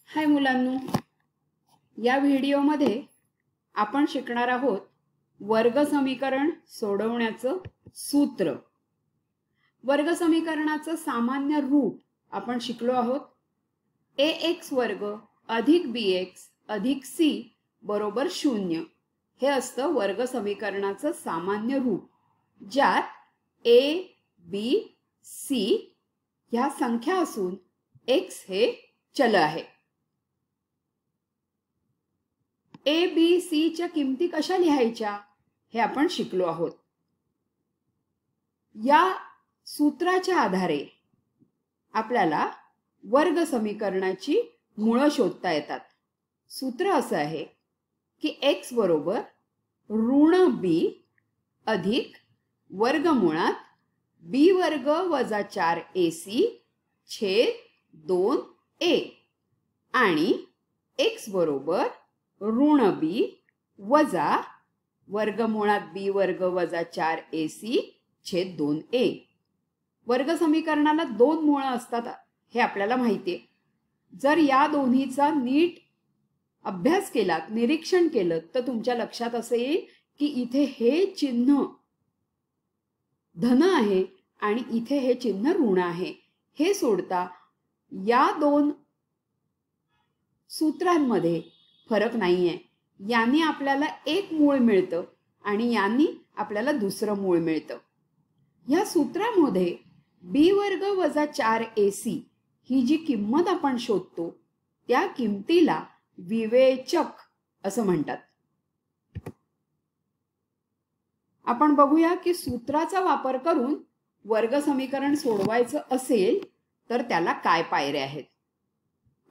हाय मुलांनो, या व्हिडिओमध्ये आपण शिकणार आहोत वर्ग समीकरण सोडवण्याचं सूत्र। वर्ग समीकरणाचं सामान्य रूप आपण शिकलो आहोत। ax वर्ग अधिक bx अधिक c बरोबर 0 हे असतं वर्ग समीकरणाचं सामान्य रूप, ज्यात a b c ह्या संख्या असून x हे चल आहे। ए बी सी च्या किमती कशा लिहायच्या हे आपण शिकलो आहोत। या सूत्राच्या आधारे आपल्याला वर्ग समीकरणाची मूळ शोधता येतात। सूत्र असं आहे की x बरोबर ऋण b अधिक वर्गमुळात b वर्ग वजा 4ac छेद 2a आणि x बरोबर ऋण b वजा वर्गमुळात b वर्ग वजा 4ac छेद 2a। वर्ग समीकरणाला दोन मूळ असतात हे आपल्याला माहिती आहे। जर या दोन्हीचा नीट अभ्यास केला, निरीक्षण केलं तर तुमच्या लक्षात असे येईल की इथे हे चिन्ह धन आहे आणि इथे हे चिन्ह ऋण आहे। हे सोडता या दोन सूत्रांमध्ये फरक नाहीये। यांनी आपल्याला एक मूळ मिळतं आणि यांनी आपल्याला दुसरं मूळ मिळतं। या सूत्रामध्ये b वर्ग वजा 4ac ही जी किंमत आपण शोधतो त्या किमतीला विवेचक असं म्हणतात। आपण बघूया की सूत्राचा वापर करून वर्ग समीकरण सोडवायचं असेल तर त्याला काय पायऱ्या आहेत।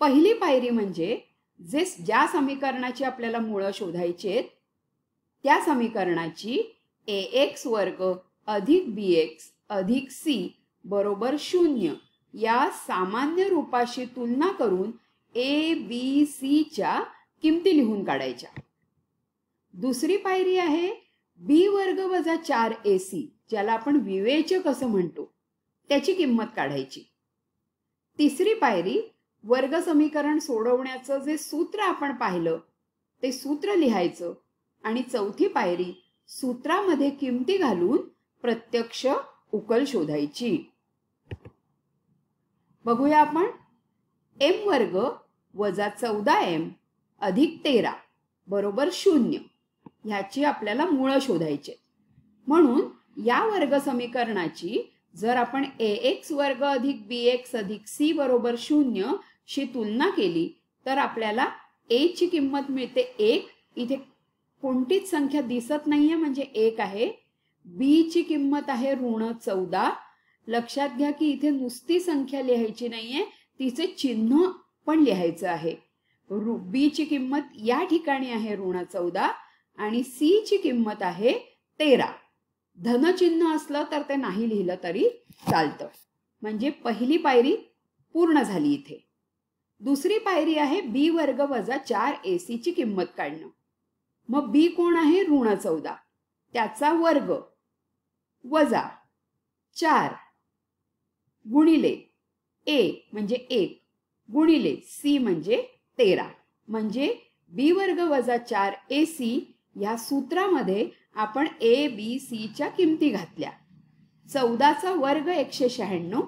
पहिली पायरी म्हणजे ज्या समीकरणाची आपल्याला मूळ शोधायची आहेत त्या समीकरणाची ax वर्ग अधिक bx अधिक c बरोबर 0 या सामान्य रूपाशी तुलना करून a b c च्या किमती लिहून काढायच्या। दुसरी पायरी आहे b वर्ग वजा 4ac ज्याला आपण विवेचक असं म्हणतो त्याची किंमत काढायची। तिसरी पायरी वर्ग समीकरण सोडवण्याचं जे सूत्र आपण पाहिलं ते सूत्र लिहायचं आणि चौथी पायरी सूत्रामध्ये किमती घालून प्रत्यक्ष उकल शोधायची। बघूया आपण m वर्ग वजा 14m अधिक 13 बरोबर 0 ह्याची आपल्याला मूळ शोधायची। म्हणून या वर्ग समीकरणाची जर आपण ax वर्ग अधिक bx अधिक c बरोबर 0 शी तुलना केली तर आपल्याला a ची किंमत मिळते 1, इथे कोणतीच संख्या दिसत नाहीये म्हणजे 1 आहे। b ची किंमत आहे ऋण 14। लक्षात घ्या की इथे नुसती संख्या लिहायची नाहीये, तिचे चिन्ह पण लिहायचं आहे। b ची किंमत या ठिकाणी आहे ऋण 14 आणि c ची किंमत आहे 13। धन चिन्ह असलं तर ते नाही लिहिलं तरी चालतं। म्हणजे पहिली पायरी पूर्ण झाली। इथे दुसरी पायरी आहे b वर्ग वजा 4ac ची किंमत काढणं। मग b कोण आहे ऋण 14 त्याचा वर्ग वजा 4 गुणिले a म्हणजे 1 गुणिले c म्हणजे 13 म्हणजे b वर्ग वजा 4ac या सूत्रामध्ये आपण a b c च्या किमती घातल्या। 14 चा वर्ग 196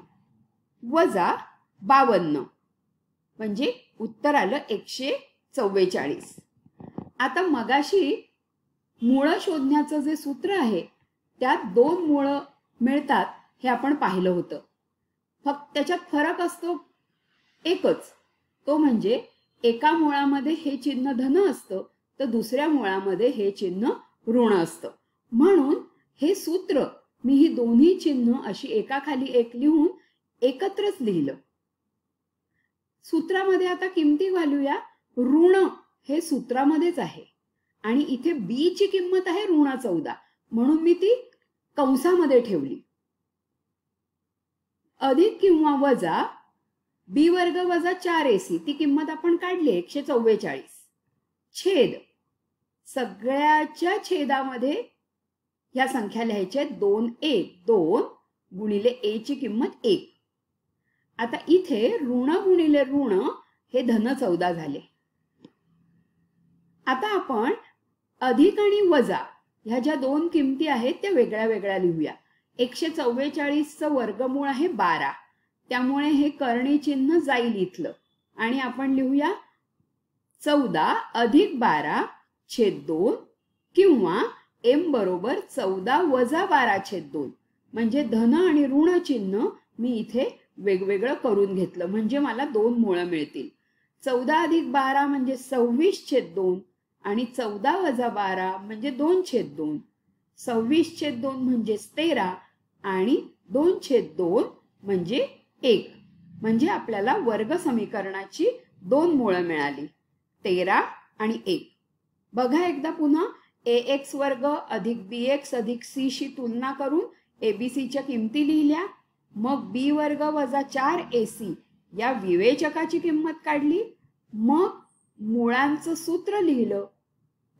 वजा 52 म्हणजे उत्तर आलं 144। आता मगाशी मूळ शोधण्याचं जे सूत्र आहे त्यात दोन मूळ मिळतात हे आपण पाहिलं होतं। फक्त त्याच्यात फरक असतो एकच, तो म्हणजे एका मुळामध्ये हे चिन्ह धन असतं तर दुसऱ्या मुळामध्ये हे चिन्ह ऋण असतं। म्हणून हे सूत्र मी ही दोन्ही चिन्ह अशी एकाखाली एक लिहून एकत्रच लिहिलं। सूत्रामध्ये आता किमती घालूया। ऋण हे सूत्रामध्येच आहे आणि इथे b ची किंमत आहे ऋण 14 म्हणून मी ती कंसामध्ये ठेवली। अधिक किंवा वजा b वर्ग वजा 4ac ती किंमत आपण काढली 144 छेद सगळ्याच्या छेदामध्ये ह्या संख्या लिहायच्या 2a 2 गुणिले a ची किंमत 1। आता इथे ऋण गुणिले ऋण हे धन 14 झाले. आता आपण अधिक आणि वजा ह्या ज्या दोन किमती आहेत त्या वेगळ्या वेगळ्या लिहूया. 144चं वर्गमूळ आहे 12, त्यामुळे हे करणी चिन्ह जाईल इथलं आणि आपण लिहूया 14 अधिक 12 छेद 2 किंवा m बरोबर 14 वजा 12 छेद 2. म्हणजे धन आणि ऋण चिन्ह मी इथे वेगवेगळं करून घेतलं म्हणजे मला दोन मूळ मिळतील. 14 अधिक 12 म्हणजे 26 छेद 2 आणि 14 वजा 12 म्हणजे 2 छेद 2. 26 छेद 2 म्हणजे 13 आणि 2 छेद 2 म्हणजे 1. म्हणजे आपल्याला वर्ग समीकरणाची दोन मूळ मिळाली, 13 आणि 1. बघा एकदा पुन्हा ax वर्ग अधिक bx अधिक c शी तुलना करून abcच्या किमती लिहिल्या. मग b वर्ग वजा 4ac या विवेचकाची किंमत काढली. मग मुळांचं सूत्र लिहिलं.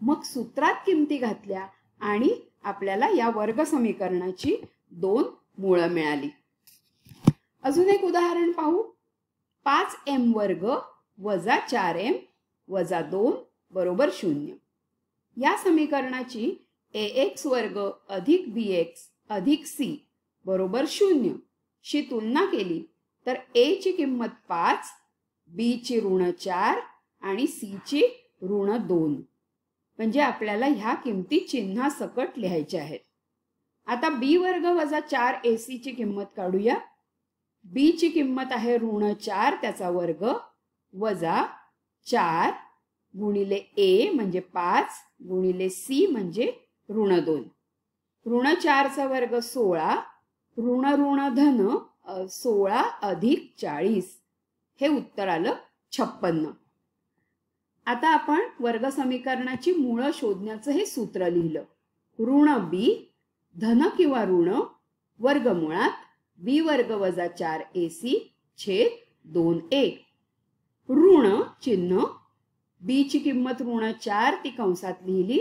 मग सूत्रात किमती घातल्या आणि आपल्याला या वर्ग समीकरणाची दोन मूळ मिळाली. अजून एक उदाहरण पाहू. 5m वर्ग वजा 4m वजा 2 बरोबर 0. या समीकरणाची ax वर्ग अधिक bx अधिक c बरोबर 0 शी तुलना केली तर a ची किंमत 5, b ची ऋण 4 आणि c ची ऋण 2. म्हणजे आपल्याला ह्या किमती चिन्हासकट लिहायच्या आहेत. आता b वर्ग वजा 4ac ची किंमत काढूया. b ची किंमत आहे ऋण 4 त्याचा वर्ग वजा 4 गुणिले a म्हणजे 5 गुणिले c म्हणजे ऋण 2. ऋण 4 चा वर्ग 16 ऋण ऋण धन 16 अधिक 40 हे उत्तर आलं 56. आता आपण वर्ग समीकरणाची मूळ शोधण्याचं हे सूत्र लिहिलं. ऋण b धन किंवा ऋण वर्गमुळात b वर्ग वजा 4ac छेद 2a. ऋण चिन्ह b ची किंमत ऋण 4 ती कंसात लिहिली.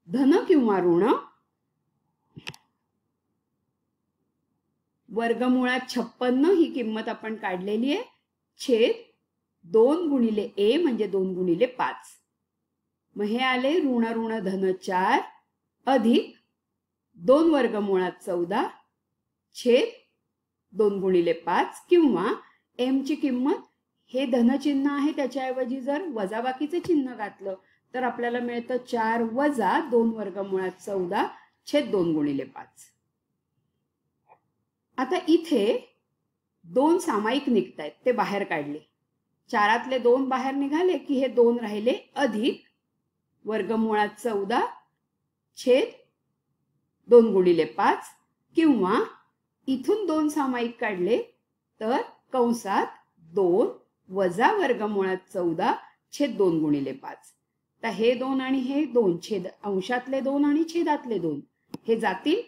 धन किंवा ऋण वर्गमुळात 56 ही किंमत आपण काढलेली आहे छेद 2 गुणिले a म्हणजे 2 गुणिले 5. मग हे आले ऋण ऋण धन 4 अधिक 2 वर्गमुळात 14 छेद 2 गुणिले 5 किंवा m ची किंमत हे धन चिन्ह आहे त्याच्याऐवजी जर वजाबाकीचे चिन्ह घातलं तर आपल्याला मिळतं 4 वजा 2 वर्गमुळात 14 छेद 2 गुणिले 5. आता इथे 2 सामायिक निघतायत ते बाहेर काढले. 4तले 2 बाहेर निघाले की हे 2 राहिले अधिक वर्गमुळात 14 छेद 2 गुणिले 5 किंवा इथून 2 सामायिक काढले तर कंसात 2 वजा वर्गमुळात 14 छेद 2 गुणिले 5. तर हे 2 आणि हे 2 छेद अंशातले 2 आणि छेदातले 2 हे जातील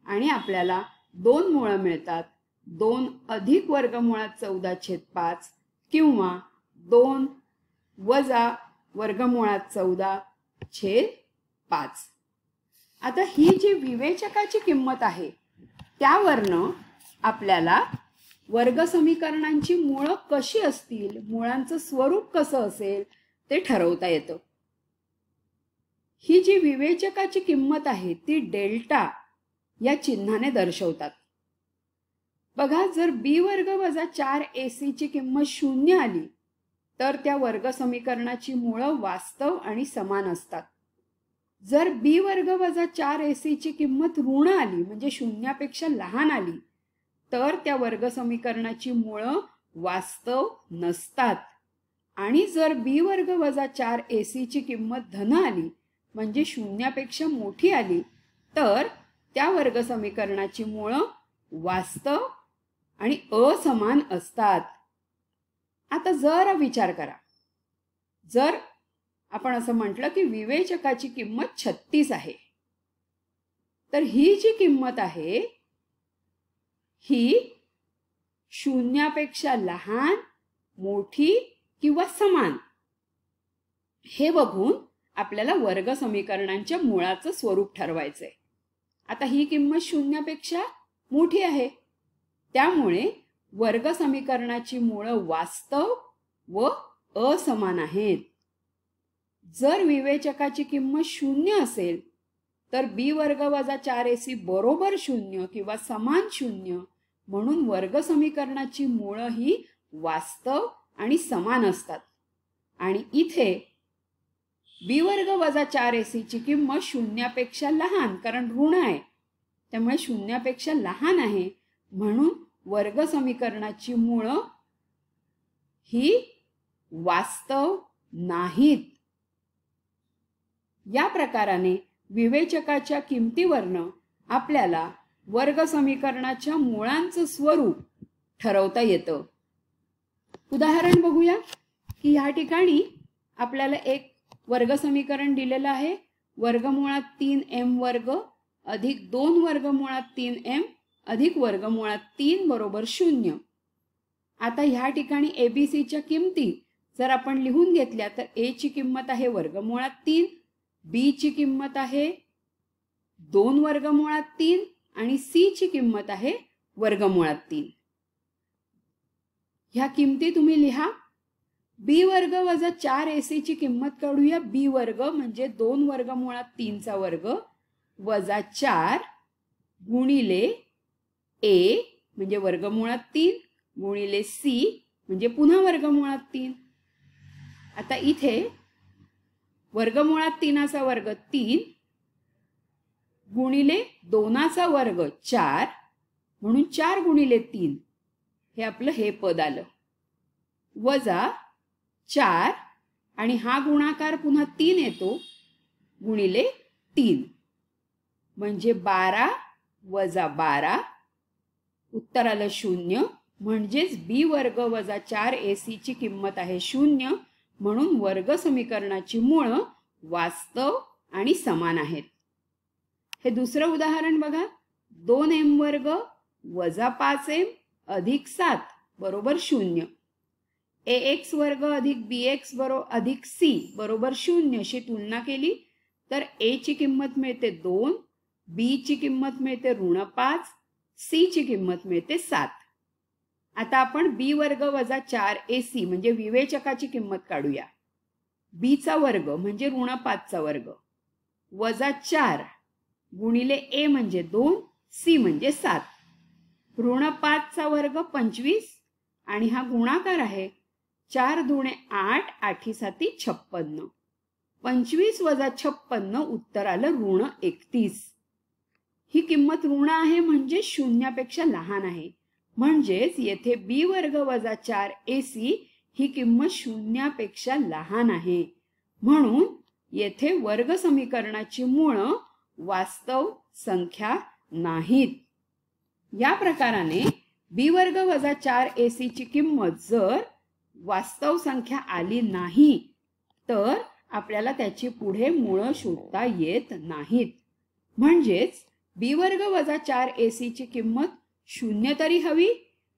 आणि आपल्याला 2 मूळ मिळतात. 2 अधिक वर्गमुळात 14 छेद 5 किंवा 2 वजा वर्गमुळात 14 छेद 5. आता ही जी विवेचकाची किंमत आहे त्यावरनं आपल्याला वर्ग समीकरणांची मूळ कशी असतील, मुळांचं स्वरूप कसं असेल ते ठरवता येतं. ही जी विवेचकाची किंमत आहे ती डेल्टा या चिन्हाने दर्शवतात. बघा जर b वर्ग वजा 4ac ची किंमत 0 आली तर त्या वर्ग समीकरणाची मूळं वास्तव आणि समान असतात. जर b वर्ग वजा 4ac ची किंमत ऋण आली म्हणजे 0 पेक्षा लहान आली तर त्या वर्ग समीकरणाची मूळं वास्तव नसतात. आणि जर b वर्ग वजा 4ac ची किंमत धन आली म्हणजे 0 पेक्षा मोठी आली तर त्या वर्ग समीकरणाची मूळं वास्तव आणि असमान असतात. आता जरा विचार करा. जर आपण असं म्हटलं की विवेचकाची किंमत 36 आहे तर ही जी किंमत आहे ही 0 पेक्षा लहान, मोठी किंवा समान हे बघून आपल्याला वर्ग समीकरणांच्या मुळाचं स्वरूप ठरवायचंय. आता ही किंमत 0 पेक्षा मोठी आहे त्यामुळे वर्ग समीकरणाची मूळ वास्तव व असमान आहेत. जर विवेचकाची किंमत 0 असेल तर बी वर्ग वजा 4ac बरोबर 0 किंवा समान 0, म्हणून वर्ग समीकरणाची मुळं ही वास्तव आणि समान असतात. आणि इथे बी वर्ग वजा 4ac ची किंमत 0पेक्षा लहान, कारण ऋण आहे त्यामुळे 0पेक्षा लहान आहे, म्हणून वर्ग समीकरणाची मुळं ही वास्तव नाहीत. या प्रकाराने विवेचकाच्या किमतीवरनं आपल्याला वर्ग समीकरणाच्या मुळांचं स्वरूप ठरवता येतं. उदाहरण बघूया की ह्या ठिकाणी आपल्याला एक वर्ग समीकरण दिलेलं आहे. वर्गमुळात 3m वर्ग अधिक 2 वर्गमुळात 3m अधिक वर्गमुळात 3 बरोबर 0. आता ह्या ठिकाणी ABCच्या किमती जर आपण लिहून घेतल्या तर A ची किंमत आहे वर्गमुळात 3, B ची किंमत आहे 2 वर्गमुळात 3 आणि C ची किंमत आहे वर्गमुळात 3. ह्या किमती तुम्ही लिहा. बी वर्ग वजा 4ac ची किंमत काढूया. बी वर्ग म्हणजे 2 वर्गमुळात 3 चा वर्ग वजा 4 गुणिले A म्हणजे वर्गमुळात 3 गुणिले C म्हणजे पुन्हा वर्गमुळात 3. आता इथे वर्गमुळात 3चा वर्ग 3 गुणिले 2चा वर्ग 4 म्हणून 4 गुणिले 3 हे आपलं हे पद आलं, वजा 4 आणि हा गुणाकार पुन्हा 3 येतो गुणिले 3 म्हणजे 12 वजा 12 उत्तर आलं 0. म्हणजेच बी वर्ग वजा 4ac ची किंमत आहे 0, म्हणून वर्ग समीकरणाची मुळं वास्तव आणि समान आहेत. हे दुसरं उदाहरण बघा. 2m वर्ग वजा 5m अधिक 7 बरोबर 0. ax वर्ग अधिक bx अधिक c बरोबर 0 अशी तुलना केली तर a ची किंमत मिळते 2, b ची किंमत मिळते -5, c ची किंमत मिळते 7. आता आपण b वर्ग वजा 4ac म्हणजे विवेचकाची किंमत काढूया. b चा वर्ग म्हणजे -5 चा वर्ग वजा 4 गुणिले a म्हणजे 2, c म्हणजे 7. -5 चा वर्ग 25 आणि हा गुणाकार आहे 4 दुणे 8, 8 7 56. 25 वजा 56 उत्तर आलं -31. ही किंमत ऋण आहे म्हणजे 0पेक्षा लहान आहे. म्हणजेच येथे बी वर्ग वजा 4ac ही किंमत 0पेक्षा लहान आहे, म्हणून येथे वर्ग समीकरणाची मुळं वास्तव संख्या नाहीत. या प्रकाराने बी वर्ग वजा 4ac ची किंमत जर वास्तव संख्या आली नाही तर आपल्याला त्याची पुढे मुळं शोधता येत नाहीत. म्हणजेच बी वर्ग वजा 4ac ची किंमत 0 तरी हवी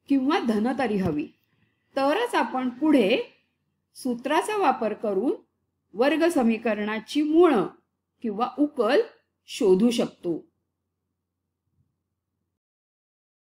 किंवा धन तरी हवी, तरच आपण पुढे सूत्राचा वापर करून वर्ग समीकरणाची मुळं किंवा उकल शोधू शकतो.